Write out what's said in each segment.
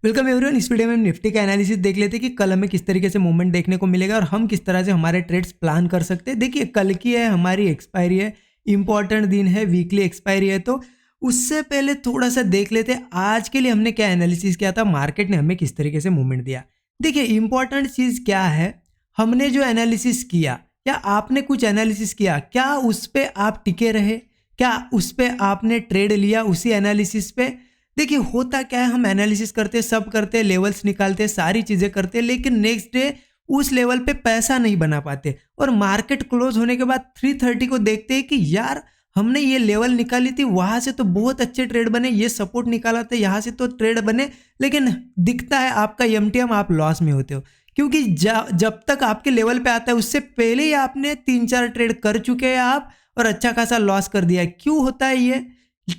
Welcome everyone. इस video में हम निफ्टी का एनालिसिस देख लेते हैं कि कल हमें किस तरीके से मूवमेंट देखने को मिलेगा और हम किस तरह से हमारे ट्रेड्स प्लान कर सकते हैं। देखिए, कल की है हमारी एक्सपायरी है, इंपॉर्टेंट दिन है, वीकली एक्सपायरी है, तो उससे पहले थोड़ा सा देख लेते हैं आज के लिए हमने क्या एनालिसिस किया था, मार्केट ने हमें किस तरीके से मूवमेंट दिया। देखिए, इंपॉर्टेंट चीज़ क्या है, हमने जो एनालिसिस किया या आपने कुछ एनालिसिस किया, क्या उस पर आप टिके रहे, क्या उस पर आपने ट्रेड लिया उसी एनालिसिस पे। देखिए, होता क्या है, हम एनालिसिस करते, सब करते, लेवल्स निकालते, सारी चीज़ें करते, लेकिन नेक्स्ट डे उस लेवल पे पैसा नहीं बना पाते और मार्केट क्लोज होने के बाद 330 को देखते हैं कि यार हमने ये लेवल निकाली थी, वहाँ से तो बहुत अच्छे ट्रेड बने, ये सपोर्ट निकाला था, यहाँ से तो ट्रेड बने, लेकिन दिखता है आपका एमटीएम, आप लॉस में होते हो क्योंकि जब तक आपके लेवल पे आता है उससे पहले ही आपने 3-4 ट्रेड कर चुके हैं आप और अच्छा खासा लॉस कर दिया है। क्यों होता है ये?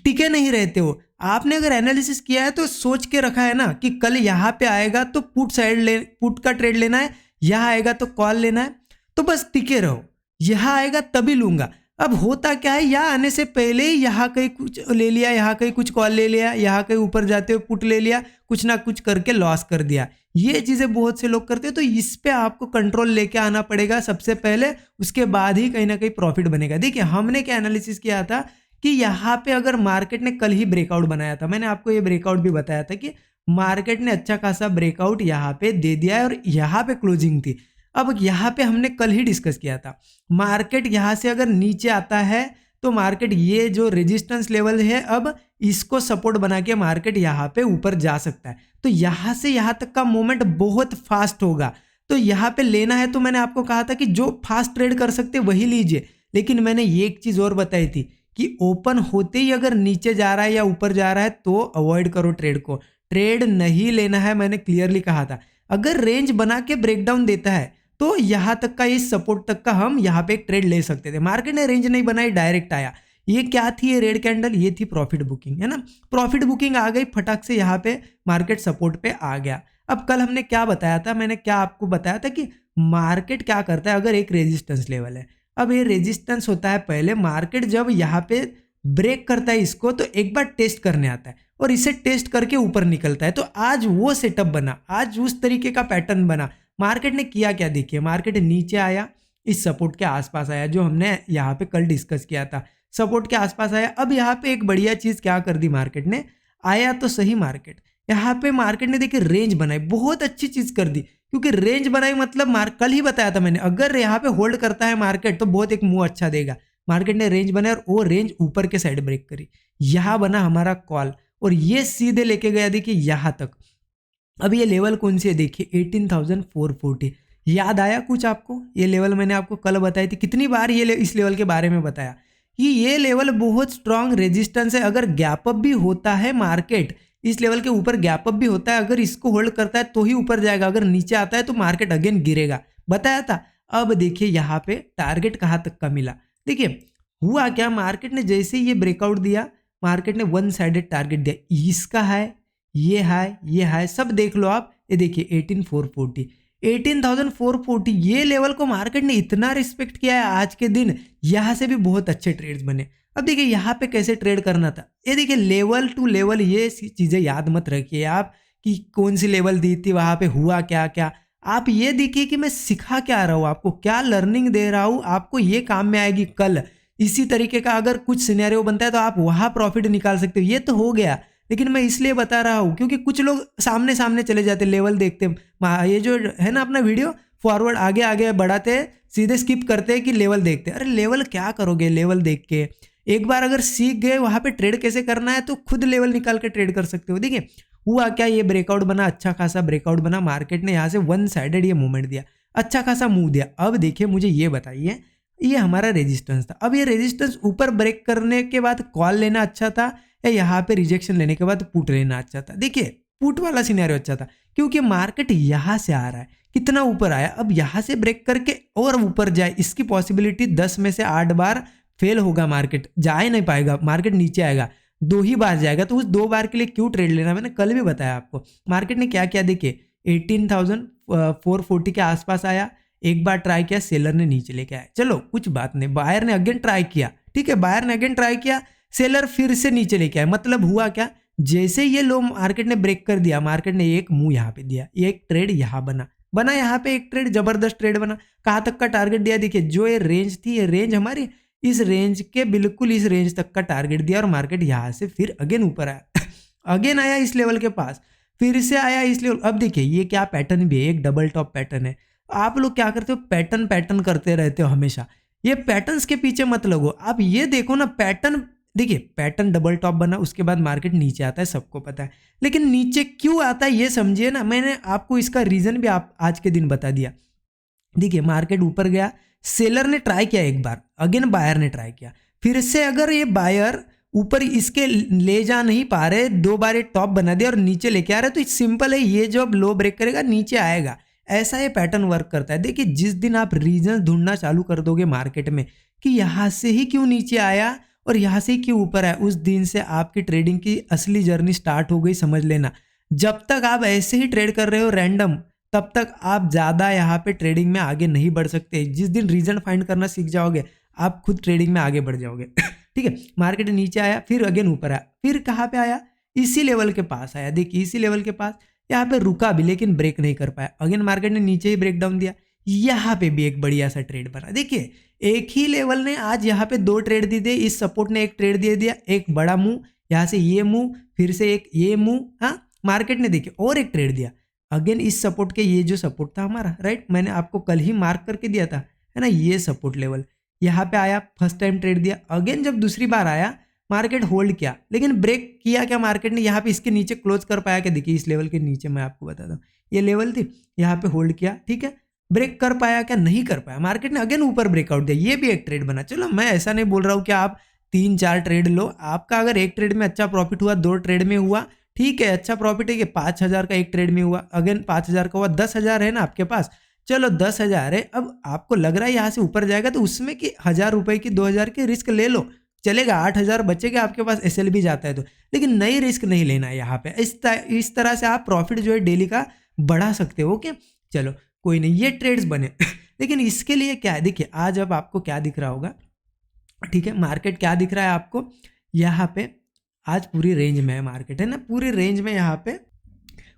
टिके नहीं रहते हो। आपने अगर एनालिसिस किया है तो सोच के रखा है ना कि कल यहाँ पे आएगा तो पुट का ट्रेड लेना है, यहाँ आएगा तो कॉल लेना है, तो बस टिके रहो, यहाँ आएगा तभी लूंगा। अब होता क्या है, यहाँ आने से पहले ही यहाँ कहीं कुछ ले लिया, यहाँ कहीं कुछ कॉल ले लिया, यहाँ कहीं ऊपर जाते हुए पुट ले लिया, कुछ ना कुछ करके लॉस कर दिया। ये चीज़ें बहुत से लोग करते हैं, तो इस पे आपको कंट्रोल लेके आना पड़ेगा सबसे पहले, उसके बाद ही कहीं ना कहीं प्रॉफिट बनेगा। देखिए, हमने क्या एनालिसिस किया था कि यहाँ पे अगर मार्केट ने कल ही ब्रेकआउट बनाया था, मैंने आपको ये ब्रेकआउट भी बताया था कि मार्केट ने अच्छा खासा ब्रेकआउट यहाँ पे दे दिया है और यहाँ पे क्लोजिंग थी। अब यहाँ पे हमने कल ही डिस्कस किया था, मार्केट यहाँ से अगर नीचे आता है तो मार्केट ये जो रेजिस्टेंस लेवल है अब इसको सपोर्ट बना के मार्केट यहाँ पे ऊपर जा सकता है। तो यहाँ से यहाँ तक का मूवमेंट बहुत फास्ट होगा, तो यहाँ पे लेना है। तो मैंने आपको कहा था कि जो फास्ट ट्रेड कर सकते वही लीजिए, लेकिन मैंने ये एक चीज़ और बताई थी कि ओपन होते ही अगर नीचे जा रहा है या ऊपर जा रहा है तो अवॉइड करो ट्रेड को, ट्रेड नहीं लेना है। मैंने क्लियरली कहा था, अगर रेंज बना के ब्रेकडाउन देता है तो यहाँ तक का, इस सपोर्ट तक का हम यहाँ पे एक ट्रेड ले सकते थे। मार्केट ने रेंज नहीं बनाई, डायरेक्ट आया। ये क्या थी, ये रेड कैंडल, ये थी प्रॉफिट बुकिंग, है ना। प्रॉफिट बुकिंग आ गई, फटाक से यहाँ पे मार्केट सपोर्ट पे आ गया। अब कल हमने क्या बताया था, मैंने क्या आपको बताया था कि मार्केट क्या करता है, अगर एक रेजिस्टेंस लेवल है, अब ये रेजिस्टेंस होता है, पहले मार्केट जब यहाँ पे ब्रेक करता है इसको तो एक बार टेस्ट करने आता है और इसे टेस्ट करके ऊपर निकलता है। तो आज वो सेटअप बना, आज उस तरीके का पैटर्न बना। मार्केट ने किया क्या, देखिए, मार्केट नीचे आया, इस सपोर्ट के आसपास आया, जो हमने यहाँ पे कल डिस्कस किया था, सपोर्ट के आसपास आया। अब यहाँ पे एक बढ़िया चीज क्या कर दी मार्केट ने, आया तो सही मार्केट, यहाँ पे मार्केट ने देखिए रेंज बनाई, बहुत अच्छी चीज कर दी, क्योंकि रेंज बनाई मतलब कल ही बताया था मैंने, अगर यहाँ पे होल्ड करता है मार्केट तो बहुत एक मुंह अच्छा देगा। मार्केट ने रेंज बनाया और वो रेंज ऊपर के साइड ब्रेक करी, यहाँ बना हमारा कॉल और ये सीधे लेके गया देखिए यहाँ तक। अब ये लेवल कौन सी है, देखिए 18,440। याद आया कुछ आपको? ये लेवल मैंने आपको कल बताई थी, कितनी बार ये इस लेवल के बारे में बताया कि ये लेवल बहुत स्ट्रांग रेजिस्टेंस है। अगर गैप अप भी होता है मार्केट, इस लेवल के ऊपर गैप अप भी होता है, अगर इसको होल्ड करता है तो ही ऊपर जाएगा, अगर नीचे आता है तो मार्केट अगेन गिरेगा, बताया था। अब देखिए यहाँ पे टारगेट कहाँ तक का मिला, देखिए हुआ क्या, मार्केट ने जैसे ये ब्रेकआउट दिया, मार्केट ने वन साइडेड टारगेट दिया, इसका है, ये है, ये है, सब देख लो आप। ये देखिए 18,440, 18,440, ये लेवल को मार्केट ने इतना रिस्पेक्ट किया है आज के दिन, यहाँ से भी बहुत अच्छे ट्रेड्स बने। अब देखिए यहाँ पे कैसे ट्रेड करना था, ये देखिए लेवल टू लेवल, ये चीज़ें याद मत रखिए आप कि कौन सी लेवल दी थी, वहाँ पे हुआ क्या क्या। आप ये देखिए कि मैं सिखा क्या रहा हूँ आपको, क्या लर्निंग दे रहा हूँ आपको, ये काम में आएगी कल। इसी तरीके का अगर कुछ सिनेरियो बनता है तो आप वहाँ प्रॉफिट निकाल सकते हो। ये तो हो गया, लेकिन मैं इसलिए बता रहा हूँ क्योंकि कुछ लोग सामने सामने चले जाते, लेवल देखते, ये जो है ना अपना वीडियो फॉरवर्ड आगे आगे बढ़ाते हैं, सीधे स्किप करते हैं कि लेवल देखते हैं। अरे लेवल क्या करोगे लेवल देख के, एक बार अगर सीख गए वहाँ पे ट्रेड कैसे करना है तो खुद लेवल निकाल के ट्रेड कर सकते हो। देखिए हुआ क्या, ये ब्रेकआउट बना, अच्छा खासा ब्रेकआउट बना, मार्केट ने यहाँ से वन साइडेड ये मूवमेंट दिया, अच्छा खासा मूव दिया। अब देखिए मुझे ये बताइए, ये हमारा रेजिस्टेंस था, अब ये रेजिस्टेंस ऊपर ब्रेक करने के बाद कॉल लेना अच्छा था या यहाँ पे रिजेक्शन लेने के बाद पुट लेना अच्छा था? देखिए पुट वाला सिनेरियो अच्छा था, क्योंकि मार्केट यहाँ से आ रहा है, कितना ऊपर आया, अब यहाँ से ब्रेक करके और ऊपर जाए, इसकी पॉसिबिलिटी 10 में से 8 बार फेल होगा, मार्केट जा ही नहीं पाएगा, मार्केट नीचे आएगा, 2 ही बार जाएगा। तो उस 2 बार के लिए क्यों ट्रेड लेना, मैंने कल भी बताया आपको। मार्केट ने क्या किया, देखिए 18,440 के आसपास आया, एक बार ट्राई किया, सेलर ने नीचे लेके आया, चलो कुछ बात नहीं, बायर ने अगेन ट्राई किया, ठीक है, बायर ने अगेन ट्राई किया, सेलर फिर से नीचे लेके आया, मतलब हुआ क्या, जैसे ये लो मार्केट ने ब्रेक कर दिया, मार्केट ने एक मुंह यहाँ पे दिया, एक ट्रेड यहाँ बना यहाँ पे एक ट्रेड, जबरदस्त ट्रेड बना। कहाँ तक का टारगेट दिया, देखिए जो ये रेंज थी, ये रेंज हमारी इस रेंज के बिल्कुल इस रेंज तक का टारगेट दिया और मार्केट यहाँ से फिर अगेन ऊपर आया अगेन आया इस लेवल के पास, फिर से आया इस लेवल। अब देखिए ये क्या पैटर्न भी है, एक डबल टॉप पैटर्न है। आप लोग क्या करते हो, पैटर्न करते रहते हो हमेशा, ये पैटर्न्स के पीछे मत लगो। आप ये देखो ना पैटर्न, देखिए पैटर्न डबल टॉप बना, उसके बाद मार्केट नीचे आता है, सबको पता है, लेकिन नीचे क्यों आता है ये समझिए ना। मैंने आपको इसका रीजन भी आप आज के दिन बता दिया। देखिए मार्केट ऊपर गया, सेलर ने ट्राई किया एक बार, अगेन बायर ने ट्राई किया, फिर से अगर ये बायर ऊपर इसके ले जा नहीं पा रहे, 2 बार ये टॉप बना दिया और नीचे लेके आ रहे, तो सिंपल है ये जब लो ब्रेक करेगा नीचे आएगा। ऐसा ये पैटर्न वर्क करता है। देखिए जिस दिन आप रीजन ढूंढना चालू कर दोगे मार्केट में कि यहाँ से ही क्यों नीचे आया और यहाँ से ही क्यों ऊपर आया, उस दिन से आपकी ट्रेडिंग की असली जर्नी स्टार्ट हो गई, समझ लेना। जब तक आप ऐसे ही ट्रेड कर रहे हो रैंडम, तब तक आप ज़्यादा यहाँ पे ट्रेडिंग में आगे नहीं बढ़ सकते। जिस दिन रीजन फाइंड करना सीख जाओगे, आप खुद ट्रेडिंग में आगे बढ़ जाओगे ठीक है। मार्केट नीचे आया, फिर अगेन ऊपर आया, फिर कहाँ पे आया, इसी लेवल के पास आया। देखिए इसी लेवल के पास यहाँ पे रुका भी, लेकिन ब्रेक नहीं कर पाया। अगेन मार्केट ने नीचे ही ब्रेक डाउन दिया, यहाँ पे भी एक बढ़िया सा ट्रेड बना। देखिए एक ही लेवल ने आज यहाँ पे 2 ट्रेड दे दिए, इस सपोर्ट ने एक ट्रेड दे दिया, एक बड़ा मूव, यहाँ से ये मूव, फिर से एक ये मूव। हाँ मार्केट ने देखिए और एक ट्रेड दिया, अगेन इस सपोर्ट के, ये जो सपोर्ट था हमारा, राइट, मैंने आपको कल ही मार्क करके दिया था, है ना, ये सपोर्ट लेवल यहाँ पे आया, फर्स्ट टाइम ट्रेड दिया। अगेन जब दूसरी बार आया मार्केट होल्ड किया, लेकिन ब्रेक किया क्या मार्केट ने, यहाँ पे इसके नीचे क्लोज कर पाया क्या, देखिए इस लेवल के नीचे, मैं आपको बताता हूँ ये लेवल थी, यहाँ पे होल्ड किया, ठीक है, ब्रेक कर पाया क्या, नहीं कर पाया। मार्केट ने अगेन ऊपर ब्रेकआउट दिया, ये भी एक ट्रेड बना। चलो मैं ऐसा नहीं बोल रहा हूँ कि आप 3-4 ट्रेड लो, आपका अगर एक ट्रेड में अच्छा प्रॉफिट हुआ, 2 ट्रेड में हुआ, ठीक है, अच्छा प्रॉफिट है कि 5,000 का एक ट्रेड में हुआ, अगेन 5,000 का हुआ, 10,000 है ना आपके पास, चलो 10,000 है। अब आपको लग रहा है यहाँ से ऊपर जाएगा, तो उसमें कि 1,000 रुपए की 2,000 की रिस्क ले लो, चलेगा, 8,000 बचेगा आपके पास, SLB जाता है तो, लेकिन नई रिस्क नहीं लेना है यहाँ पे। इस तरह से आप प्रॉफिट जो है डेली का बढ़ा सकते हो। ओके चलो कोई नहीं, ये ट्रेड्स बने लेकिन इसके लिए क्या है, देखिए आज अब आपको क्या दिख रहा होगा, ठीक है, मार्केट क्या दिख रहा है आपको यहाँ पे, आज पूरी रेंज में है मार्केट, है ना, पूरी रेंज में, यहाँ पे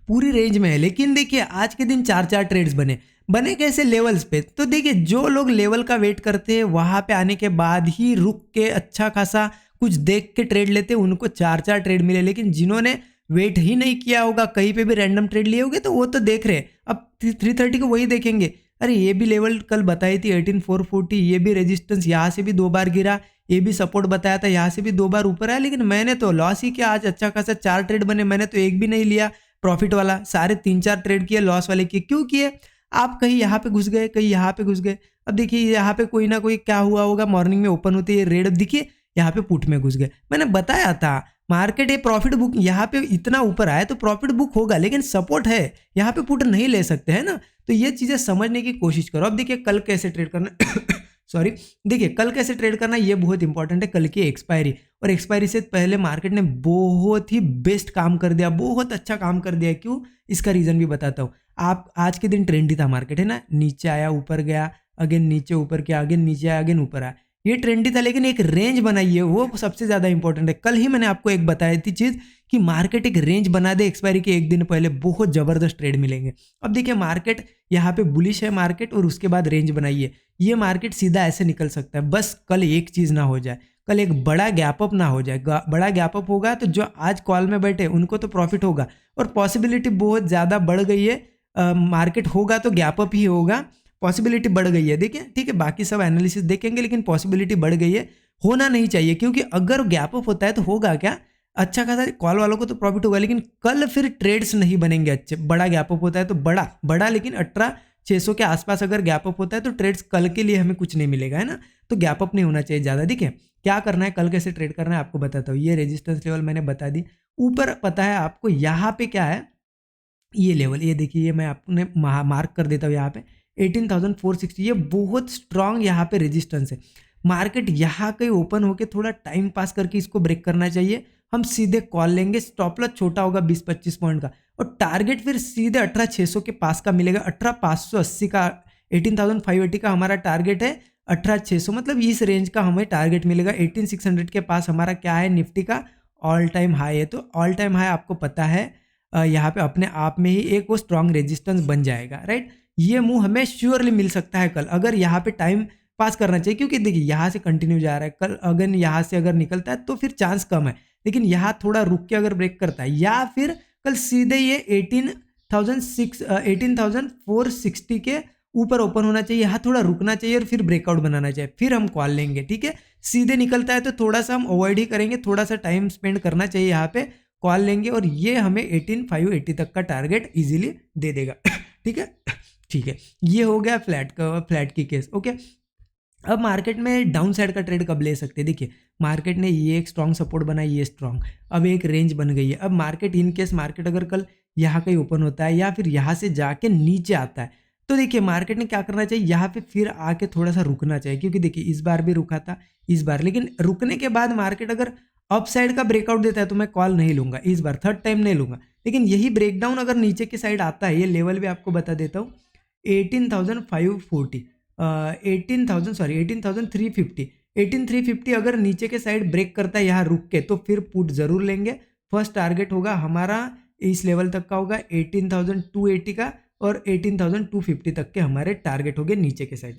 पूरी रेंज में है। लेकिन देखिए आज के दिन 4-4 ट्रेड्स बने कैसे, लेवल्स पे। तो देखिए जो लोग लेवल का वेट करते हैं, वहां पे आने के बाद ही रुक के अच्छा खासा कुछ देख के ट्रेड लेते हैं, उनको 4-4 ट्रेड मिले। लेकिन जिन्होंने वेट ही नहीं किया होगा, कहीं पे भी रैंडम ट्रेड लिए होंगे, तो वो तो देख रहे हैं, अब 330 को वही देखेंगे, अरे ये भी लेवल कल बताई थी 18,440, ये भी रेजिस्टेंस, यहाँ से भी 2 बार गिरा, ये भी सपोर्ट बताया था, यहाँ से भी 2 बार ऊपर आया, लेकिन मैंने तो लॉस ही किया। आज अच्छा खासा 4 ट्रेड बने, मैंने तो एक भी नहीं लिया प्रॉफिट वाला, सारे 3-4 ट्रेड किए लॉस वाले किए। क्यों किए, आप कहीं यहाँ पे घुस गए, कहीं यहाँ पे घुस गए। अब देखिए यहाँ पे कोई ना कोई क्या हुआ होगा, मॉर्निंग में ओपन होते ही रेड दिखिए, यहाँ पे पुट में घुस गए। मैंने बताया था मार्केट ये प्रॉफिट बुक, यहाँ पे इतना ऊपर आया तो प्रॉफिट बुक होगा, लेकिन सपोर्ट है, यहाँ पे पुट नहीं ले सकते, है ना। तो ये चीजें समझने की कोशिश करो। अब देखिए कल कैसे ट्रेड करना सॉरी, देखिए कल कैसे ट्रेड करना, ये बहुत इंपॉर्टेंट है। कल की एक्सपायरी, और एक्सपायरी से पहले मार्केट ने बहुत ही बेस्ट काम कर दिया, बहुत अच्छा काम कर दिया। क्यों, इसका रीजन भी बताता हूँ। आप आज के दिन ट्रेंडी था मार्केट, है ना, नीचे आया, ऊपर गया, अगेन नीचे, ऊपर किया, अगेन नीचे आया, अगेन ऊपर आया, ये ट्रेंडी था। लेकिन एक रेंज बनाई है, वो सबसे ज्यादा इंपॉर्टेंट है। कल ही मैंने आपको एक बताई थी चीज कि मार्केट एक रेंज बना दे, एक्सपायरी के एक दिन पहले बहुत जबरदस्त ट्रेड मिलेंगे। अब देखिए मार्केट यहाँ पे बुलिश है मार्केट, और उसके बाद रेंज बनाई है, ये मार्केट सीधा ऐसे निकल सकता है। बस कल एक चीज ना हो जाए, कल एक बड़ा गैप अप ना हो जाए। बड़ा गैप अप होगा तो जो आज कॉल में बैठे उनको तो प्रॉफिट होगा, और पॉसिबिलिटी बहुत ज्यादा बढ़ गई है। मार्केट होगा तो गैप अप ही होगा, पॉसिबिलिटी बढ़ गई है। देखिए ठीक है, बाकी सब एनालिसिस देखेंगे, लेकिन पॉसिबिलिटी बढ़ गई है, होना नहीं चाहिए। क्योंकि अगर गैप अप होता है तो होगा क्या, अच्छा खासा कॉल वालों को तो प्रॉफिट होगा, लेकिन कल फिर ट्रेड्स नहीं बनेंगे अच्छे। बड़ा गैप अप होता है तो बड़ा लेकिन 18,600 के आसपास अगर गैप अप होता है तो ट्रेड्स कल के लिए हमें कुछ नहीं मिलेगा, है ना। तो गैप अप नहीं होना चाहिए ज़्यादा। देखिए क्या करना है, कल कैसे ट्रेड करना है आपको बताता हूँ। ये रेजिस्टेंस लेवल मैंने बता दी, ऊपर पता है आपको यहाँ पे क्या है, ये लेवल, ये देखिए, ये मैं आपने मार्क कर देता हूँ यहाँ पे 18,460, ये बहुत स्ट्रांग यहाँ पे रेजिस्टेंस है। मार्केट यहाँ कहीं ओपन होके थोड़ा टाइम पास करके इसको ब्रेक करना चाहिए, हम सीधे कॉल लेंगे। स्टॉप लॉस छोटा होगा 20-25 पॉइंट का, और टारगेट फिर सीधे 18,600 के पास का मिलेगा, 18,580 का, 18,580 का हमारा टारगेट है, 18,600 मतलब इस रेंज का हमें टारगेट मिलेगा। 18,600 के पास हमारा क्या है निफ्टी का, ऑल टाइम हाई है, तो ऑल टाइम हाई आपको पता है यहाँ पे अपने आप में ही एक वो स्ट्रॉन्ग रेजिस्टेंस बन जाएगा, राइट। ये मूव हमें श्योरली मिल सकता है कल, अगर यहाँ पे टाइम पास करना चाहिए, क्योंकि देखिए यहाँ से कंटिन्यू जा रहा है, कल अगर यहाँ से अगर निकलता है तो फिर चांस कम है, लेकिन यहाँ थोड़ा रुक के अगर ब्रेक करता है या फिर कल सीधे ये 18,460 के ऊपर ओपन होना चाहिए, यहाँ थोड़ा रुकना चाहिए और फिर ब्रेकआउट बनाना चाहिए, फिर हम कॉल लेंगे, ठीक है। सीधे निकलता है तो थोड़ा सा हम अवॉइड ही करेंगे, थोड़ा सा टाइम स्पेंड करना चाहिए, यहाँ पे कॉल लेंगे और ये हमें 18,580 तक का टारगेट इजीली दे देगा। ठीक है, ठीक है, ये हो गया फ्लैट की केस। ओके, अब मार्केट में डाउन साइड का ट्रेड कब ले सकते हैं? देखिए मार्केट ने ये एक स्ट्रॉन्ग सपोर्ट बनाई, ये स्ट्रॉन्ग, अब एक रेंज बन गई है। अब मार्केट इन केस मार्केट अगर कल यहाँ कहीं ओपन होता है या फिर यहाँ से जाके नीचे आता है, तो देखिए मार्केट ने क्या करना चाहिए, यहाँ पे फिर आके थोड़ा सा रुकना चाहिए, क्योंकि देखिए इस बार भी रुका था, इस बार, लेकिन रुकने के बाद मार्केट अगर अप साइड का ब्रेकआउट देता है तो मैं कॉल नहीं लूंगा, इस बार थर्ड टाइम नहीं लूंगा। लेकिन यही ब्रेकडाउन अगर नीचे की साइड आता है, ये लेवल भी आपको बता देता हूँ, 18,540 18,350 अगर नीचे के साइड ब्रेक करता है यहाँ रुक के, तो फिर पुट जरूर लेंगे। फर्स्ट टारगेट होगा हमारा इस लेवल तक का होगा 18,280 का, और 18,250 तक के हमारे टारगेट होंगे नीचे के साइड।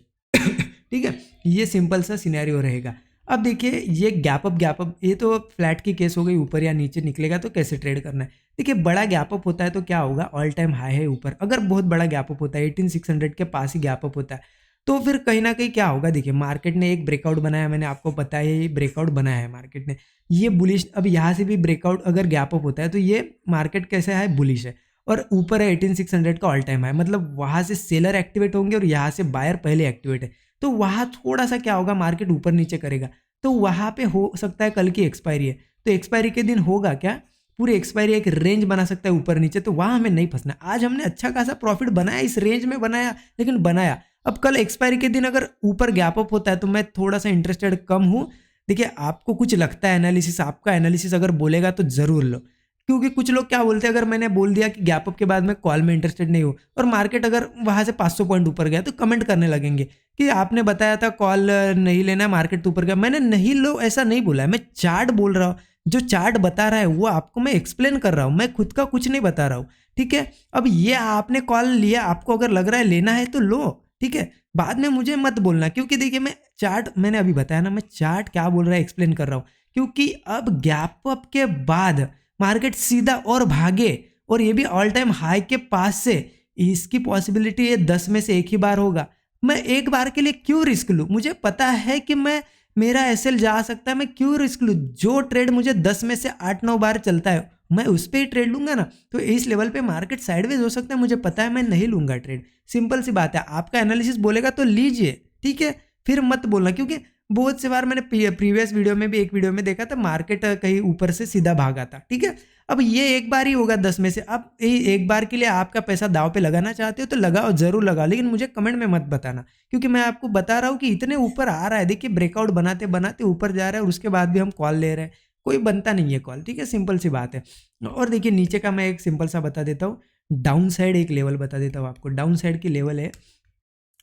ठीक है, ये सिंपल सा सिनेरियो रहेगा। अब देखिए ये गैप अप, ये तो फ्लैट की केस हो गई, ऊपर या नीचे निकलेगा तो कैसे ट्रेड करना है। देखिए बड़ा गैप अप होता है तो क्या होगा, ऑल टाइम हाई है ऊपर, अगर बहुत बड़ा गैप अप होता है 18,600 के पास ही गैप अप होता है, तो फिर कहीं ना कहीं क्या होगा, देखिए मार्केट ने एक ब्रेकआउट बनाया, मैंने आपको पता है ये ब्रेकआउट बनाया है मार्केट ने, ये बुलिश। अब यहाँ से भी ब्रेकआउट अगर गैप अप होता है तो ये मार्केट कैसा है, बुलिश है, और ऊपर है 18,600 का ऑल टाइम है, मतलब वहाँ से सेलर एक्टिवेट होंगे और यहाँ से बायर पहले एक्टिवेट है, तो वहाँ थोड़ा सा क्या होगा, मार्केट ऊपर नीचे करेगा, तो वहाँ पे हो सकता है कल की एक्सपायरी है, तो एक्सपायरी के दिन होगा क्या, पूरी एक्सपायरी एक रेंज बना सकता है ऊपर नीचे, तो वहाँ हमें नहीं फंसना। आज हमने अच्छा खासा प्रॉफिट बनाया, इस रेंज में बनाया, लेकिन बनाया। अब कल एक्सपायरी के दिन अगर ऊपर गैप अप होता है तो मैं थोड़ा सा इंटरेस्टेड कम हूँ। देखिए आपको कुछ लगता है एनालिसिस, आपका एनालिसिस अगर बोलेगा तो जरूर लो, क्योंकि कुछ लोग क्या बोलते हैं, अगर मैंने बोल दिया कि गैप अप के बाद मैं कॉल में इंटरेस्टेड नहीं हूँ और मार्केट अगर वहाँ से 500 पॉइंट ऊपर गया, तो कमेंट करने लगेंगे कि आपने बताया था कॉल नहीं लेना, मार्केट तो ऊपर गया। मैंने नहीं लो ऐसा नहीं बोला है, मैं चार्ट बोल रहा हूँ, जो चार्ट बता रहा है वो आपको मैं एक्सप्लेन कर रहा हूँ, मैं खुद का कुछ नहीं बता रहा हूँ, ठीक है। अब ये आपने कॉल लिया, आपको अगर लग रहा है लेना है तो लो, ठीक है, बाद में मुझे मत बोलना, क्योंकि देखिए मैं चार्ट, मैंने अभी बताया ना, मैं चार्ट क्या बोल रहा है एक्सप्लेन कर रहा हूँ, क्योंकि अब गैप अप के बाद मार्केट सीधा और भागे, और ये भी ऑल टाइम हाई के पास से, इसकी पॉसिबिलिटी ये 10 में से एक ही बार होगा। मैं एक बार के लिए क्यों रिस्क लूँ, मुझे पता है कि मेरा एसएल जा सकता है, मैं क्यों रिस्क लूँ, जो ट्रेड मुझे 10 में से 8-9 बार चलता है मैं उस पर ही ट्रेड लूंगा ना। तो इस लेवल पे मार्केट साइडवेज हो सकता है, मुझे पता है, मैं नहीं लूंगा ट्रेड, सिंपल सी बात है। आपका एनालिसिस बोलेगा तो लीजिए, ठीक है, फिर मत बोलना, क्योंकि बहुत से बार मैंने प्रीवियस वीडियो में भी, एक वीडियो में देखा था, मार्केट कहीं ऊपर से सीधा भागा था, ठीक है। अब ये एक बार ही होगा 10 में से, अब एक बार के लिए आपका पैसा दाव पे लगाना चाहते हो तो लगाओ, जरूर लगाओ, लेकिन मुझे कमेंट में मत बताना, क्योंकि मैं आपको बता रहा हूँ कि इतने ऊपर आ रहा है, देखिए ब्रेकआउट बनाते बनाते ऊपर जा रहा है और उसके बाद भी हम कॉल ले रहे हैं, कोई बनता नहीं है कॉल, ठीक है, सिंपल सी बात है। और देखिए नीचे का मैं एक सिंपल सा बता देता हूँ, डाउन साइड एक लेवल बता देता हूँ आपको, डाउन साइड की लेवल है,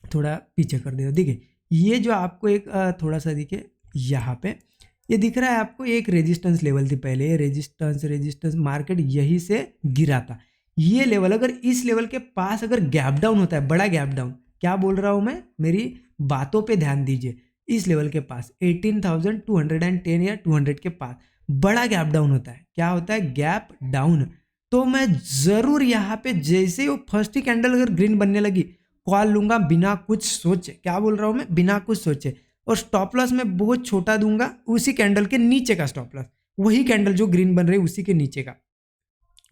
थोड़ा पीछे कर देता हूँ, देखिए ये जो आपको एक थोड़ा सा देखिए यहाँ पे ये दिख रहा है आपको, एक रेजिस्टेंस लेवल थी पहले, ये रेजिस्टेंस मार्केट यही से गिरा था, ये लेवल, अगर इस लेवल के पास अगर गैप डाउन होता है, बड़ा गैप डाउन, क्या बोल रहा हूँ मैं, मेरी बातों पे ध्यान दीजिए, इस लेवल के पास 18,210 या 200 के पास बड़ा गैप डाउन होता है, क्या होता है, गैप डाउन, तो मैं जरूर यहाँ पे जैसे ही वो फर्स्ट ही कैंडल अगर ग्रीन बनने लगी, कॉल लूंगा बिना कुछ सोचे, क्या बोल रहा हूँ मैं, बिना कुछ सोचे, और स्टॉप लॉस मैं बहुत छोटा दूंगा, उसी कैंडल के नीचे का स्टॉप लॉस, वही कैंडल जो ग्रीन बन रही है उसी के नीचे का,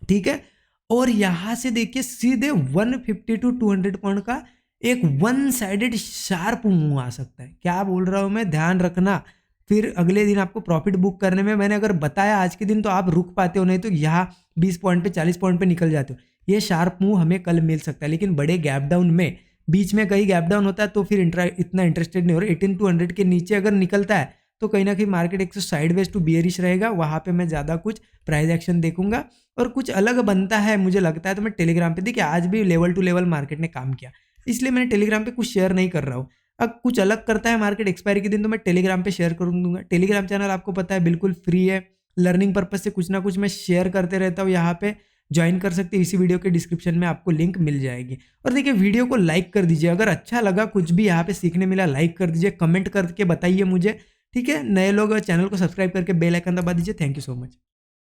ठीक है। और यहां से देखिए सीधे 150 to 200 पॉइंट का एक वन साइडेड शार्प मूव आ सकता है, क्या बोल रहा हूं मैं, ध्यान रखना। फिर अगले दिन आपको प्रॉफिट बुक करने में मैंने अगर बताया आज के दिन तो आप रुक पाते हो, नहीं तो यहाँ 20 पॉइंट पे 40 पॉइंट पे निकल जाते हो। ये शार्प मूव हमें कल मिल सकता है, लेकिन बड़े गैप डाउन में बीच में कहीं गैप डाउन होता है तो फिर इतना इंटरेस्टेड नहीं हो रहा। 18,200 के नीचे अगर निकलता है तो कहीं ना कहीं मार्केट एक साइडवेज टू बियरिश रहेगा, वहां पे मैं ज्यादा कुछ प्राइस एक्शन देखूंगा। और कुछ अलग बनता है मुझे लगता है तो मैं टेलीग्राम पे, देखिए आज भी लेवल टू लेवल मार्केट ने काम किया, इसलिए मैंने टेलीग्राम पे कुछ शेयर नहीं कर रहा हूँ। अब कुछ अलग करता है मार्केट एक्सपायरी के दिन तो मैं टेलीग्राम पे शेयर कर दूंगा। टेलीग्राम चैनल आपको पता है बिल्कुल फ्री है, लर्निंग पर्पज से कुछ ना कुछ मैं शेयर करते रहता हूँ यहाँ पे, ज्वाइन कर सकते हैं। इसी वीडियो के डिस्क्रिप्शन में आपको लिंक मिल जाएगी। और देखिए वीडियो को लाइक कर दीजिए, अगर अच्छा लगा, कुछ भी यहाँ पे सीखने मिला, लाइक कर दीजिए, कमेंट करके बताइए मुझे, ठीक है। नए लोग चैनल को सब्सक्राइब करके बेल आइकन दबा दीजिए। Thank you so much.